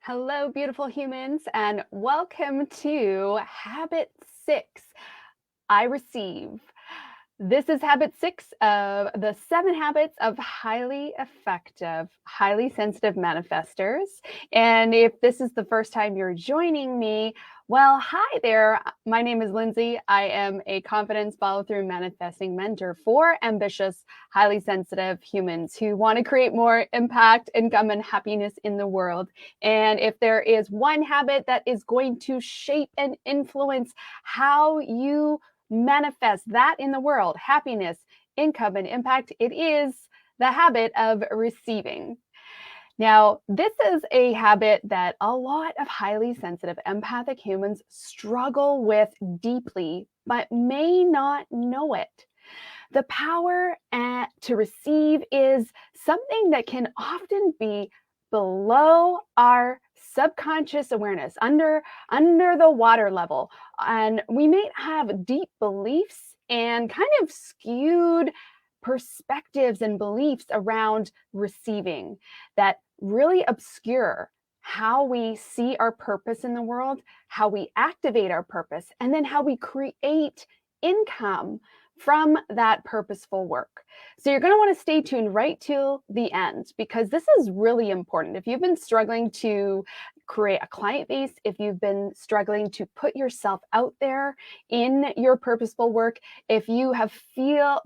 Hello, beautiful humans, and welcome to Habit 6. I receive. This is Habit 6 of the 7 habits of highly effective, highly sensitive manifestors. And if this is the first time you're joining me, well, hi there. My name is Lindsay. I am a confidence follow through manifesting mentor for ambitious, highly sensitive humans who want to create more impact, income, and happiness in the world. And if there is one habit that is going to shape and influence how you manifest that in the world, happiness, income, and impact, it is the habit of receiving. Now, this is a habit that a lot of highly sensitive, empathic humans struggle with deeply, but may not know it. The power to receive is something that can often be below our subconscious awareness, under the water level. And we may have deep beliefs and kind of skewed perspectives and beliefs around receiving that really obscure how we see our purpose in the world, how we activate our purpose, and then how we create income from that purposeful work. So you're going to want to stay tuned right till the end because this is really important. If you've been struggling to create a client base, if you've been struggling to put yourself out there in your purposeful work, if you have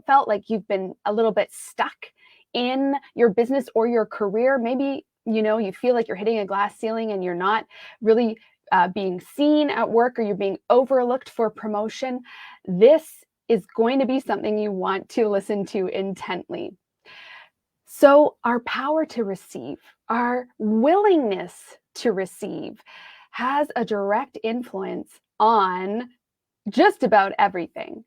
felt like you've been a little bit stuck in your business or your career, maybe you feel like you're hitting a glass ceiling and you're not really being seen at work, or you're being overlooked for promotion, this is going to be something you want to listen to intently. So our power to receive, our willingness to receive, has a direct influence on just about everything.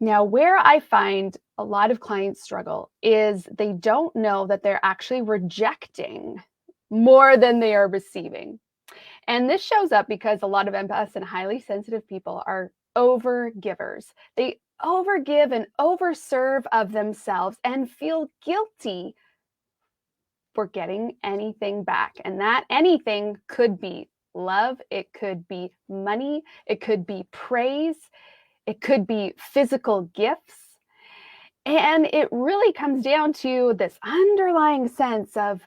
Now, where I find a lot of clients struggle is they don't know that they're actually rejecting more than they are receiving. And this shows up because a lot of empaths and highly sensitive people are overgivers. They overgive and overserve of themselves and feel guilty for getting anything back. And that anything could be love, it could be money, it could be praise, it could be physical gifts. And it really comes down to this underlying sense of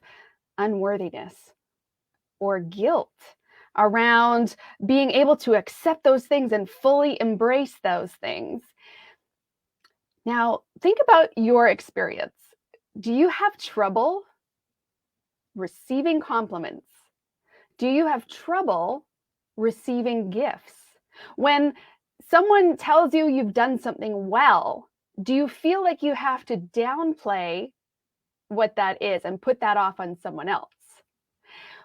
unworthiness or guilt around being able to accept those things and fully embrace those things. Now, think about your experience. Do you have trouble receiving compliments? Do you have trouble receiving gifts? When someone tells you you've done something well, do you feel like you have to downplay what that is and put that off on someone else?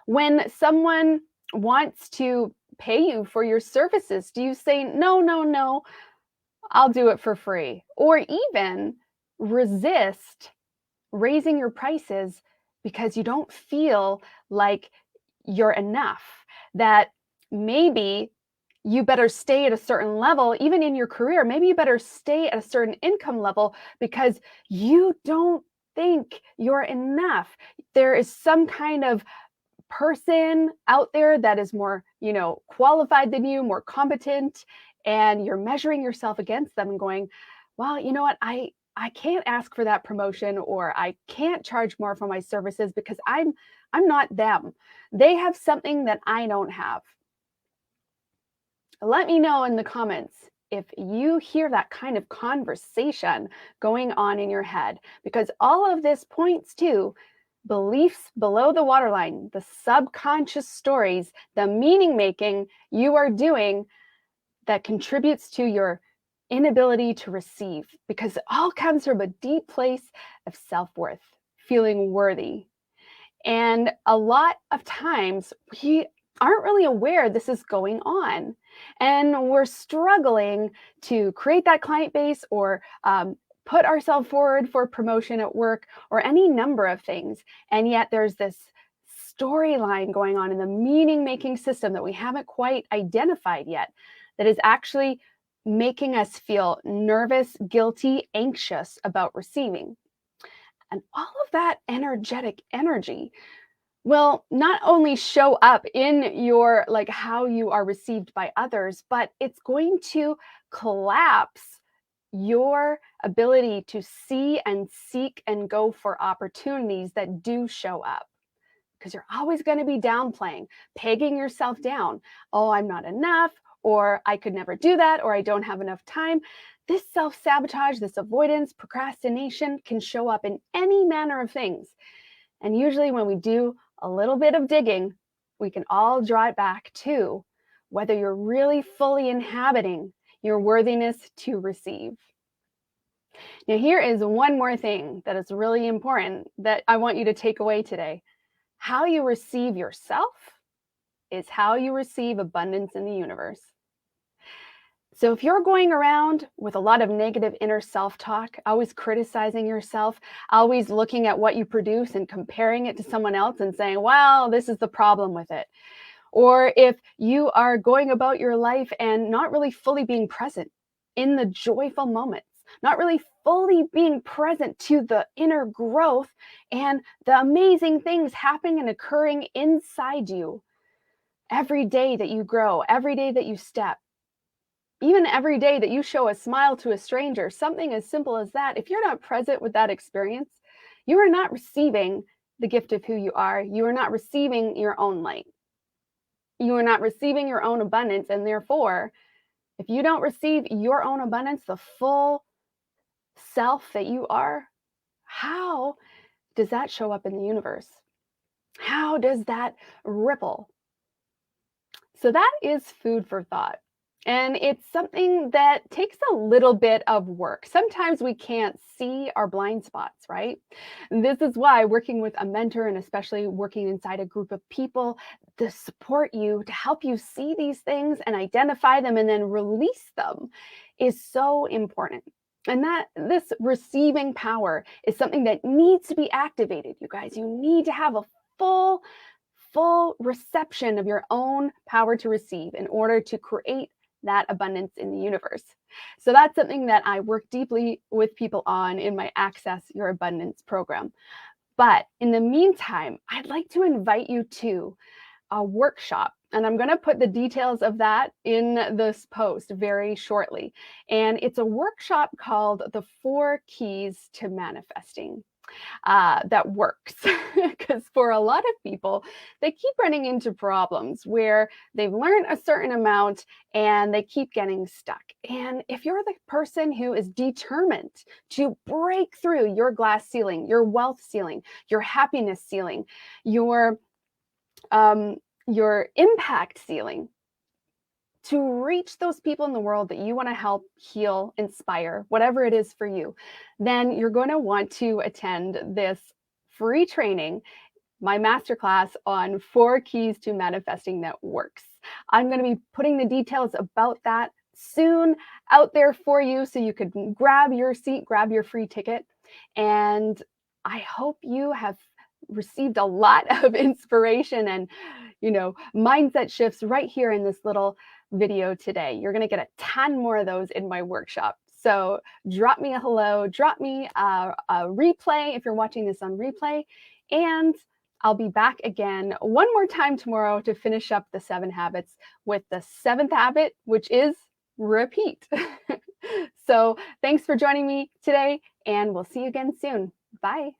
When someone wants to pay you for your services, do you say, no, I'll do it for free? Or even resist raising your prices because you don't feel like you're enough, that maybe you better stay at a certain level, even in your career. Maybe you better stay at a certain income level because you don't think you're enough. There is some kind of person out there that is more, qualified than you, more competent, and you're measuring yourself against them and going, well, you know what? I can't ask for that promotion, or I can't charge more for my services because I'm not them. They have something that I don't have. Let me know in the comments if you hear that kind of conversation going on in your head, because all of this points to beliefs below the waterline, the subconscious stories, the meaning making you are doing that contributes to your inability to receive, because it all comes from a deep place of self-worth, feeling worthy. And a lot of times we aren't really aware this is going on. And we're struggling to create that client base or put ourselves forward for promotion at work or any number of things. And yet there's this storyline going on in the meaning-making system that we haven't quite identified yet that is actually making us feel nervous, guilty, anxious about receiving. And all of that energetic energy will not only show up in your like how you are received by others, but it's going to collapse your ability to see and seek and go for opportunities that do show up, because you're always going to be downplaying, pegging yourself down. Oh, I'm not enough, or I could never do that, or I don't have enough time. This self-sabotage, this avoidance, procrastination can show up in any manner of things. And usually when we do a little bit of digging, we can all draw it back to whether you're really fully inhabiting your worthiness to receive. Now, here is one more thing that is really important that I want you to take away today. How you receive yourself is how you receive abundance in the universe. So if you're going around with a lot of negative inner self-talk, always criticizing yourself, always looking at what you produce and comparing it to someone else and saying, well, this is the problem with it. Or if you are going about your life and not really fully being present in the joyful moments, not really fully being present to the inner growth and the amazing things happening and occurring inside you every day that you grow, every day that you step, even every day that you show a smile to a stranger, something as simple as that. If you're not present with that experience, you are not receiving the gift of who you are. You are not receiving your own light. You are not receiving your own abundance. And therefore, if you don't receive your own abundance, the full self that you are, how does that show up in the universe? How does that ripple? So that is food for thought. And it's something that takes a little bit of work. Sometimes we can't see our blind spots, right? And this is why working with a mentor, and especially working inside a group of people to support you, to help you see these things and identify them and then release them, is so important. And that this receiving power is something that needs to be activated, you guys. You need to have a full reception of your own power to receive in order to create that abundance in the universe. So that's something that I work deeply with people on in my Access Your Abundance program. But in the meantime, I'd like to invite you to a workshop, and I'm going to put the details of that in this post very shortly. And it's a workshop called The 4 Keys to Manifesting. That works, because for a lot of people, they keep running into problems where they've learned a certain amount and they keep getting stuck. And if you're the person who is determined to break through your glass ceiling, your wealth ceiling, your happiness ceiling, your impact ceiling, to reach those people in the world that you want to help, heal, inspire, whatever it is for you, then you're going to want to attend this free training, my masterclass on 4 keys to manifesting that works. I'm going to be putting the details about that soon out there for you so you could grab your seat, grab your free ticket. And I hope you have received a lot of inspiration and, mindset shifts right here in this little video today. You're going to get a ton more of those in my workshop. So drop me a hello, drop me a replay if you're watching this on replay, and I'll be back again one more time tomorrow to finish up the 7 habits with the 7th habit, which is repeat. So thanks for joining me today, and we'll see you again soon. Bye.